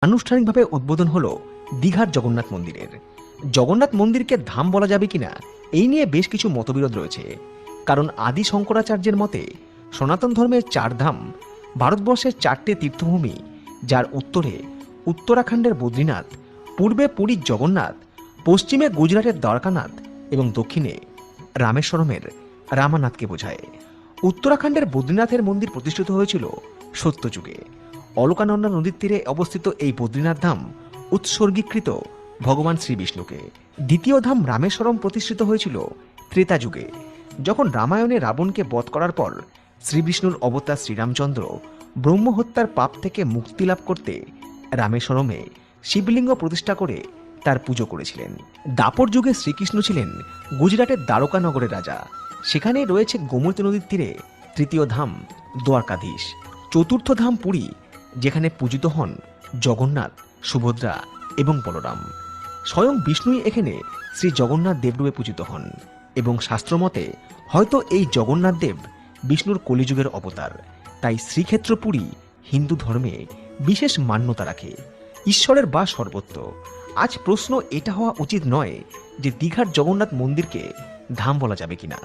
আনুষ্ঠানিকভাবে উদ্বোধন হলো দীঘার জগন্নাথ মন্দিরের। জগন্নাথ মন্দিরকে ধাম বলা যাবে কিনা এই নিয়ে বেশ কিছু মতবিরোধ রয়েছে। কারণ আদি শঙ্করাচার্যের মতে সনাতন ধর্মের চার ধাম ভারতবর্ষের চারটে তীর্থভূমি, যার উত্তরে উত্তরাখণ্ডের বদ্রীনাথ, পূর্বে পুরীর জগন্নাথ, পশ্চিমে গুজরাটের দ্বারকানাথ এবং দক্ষিণে রামেশ্বরমের রামানাথকে বোঝায়। উত্তরাখণ্ডের বদ্রীনাথের মন্দির প্রতিষ্ঠিত হয়েছিল সত্যযুগে। অলকানন্দা নদীর তীরে অবস্থিত এই বদ্রীনাথ ধাম উৎসর্গীকৃত ভগবান শ্রীবিষ্ণুকে। দ্বিতীয় ধাম রামেশ্বরম প্রতিষ্ঠিত হয়েছিল ত্রেতা যুগে, যখন রামায়ণে রাবণকে বধ করার পর শ্রীবিষ্ণুর অবতার শ্রীরামচন্দ্র ব্রহ্মহত্যার পাপ থেকে মুক্তি লাভ করতে রামেশ্বরমে শিবলিঙ্গ প্রতিষ্ঠা করে তার পুজো করেছিলেন। দাপর যুগে শ্রীকৃষ্ণ ছিলেন গুজরাটের দ্বারকা নগরের রাজা। সেখানে রয়েছে গোমতী নদীর তীরে তৃতীয় ধাম দ্বারকাধীশ। চতুর্থ ধাম পুরী, যেখানে পূজিত হন জগন্নাথ, সুভদ্রা এবং বলরাম। স্বয়ং বিষ্ণুই এখানে শ্রী জগন্নাথ দেবরূপে পূজিত হন এবং শাস্ত্রমতে হয়তো এই জগন্নাথ দেব বিষ্ণুর কলিযুগের অবতার। তাই শ্রীক্ষেত্র পুরী হিন্দু ধর্মে বিশেষ মান্যতা রাখে। ঈশ্বরের বাস সর্বত্র। আজ প্রশ্ন এটা হওয়া উচিত নয় যে দীঘার জগন্নাথ মন্দিরকে ধাম বলা যাবে কিনা।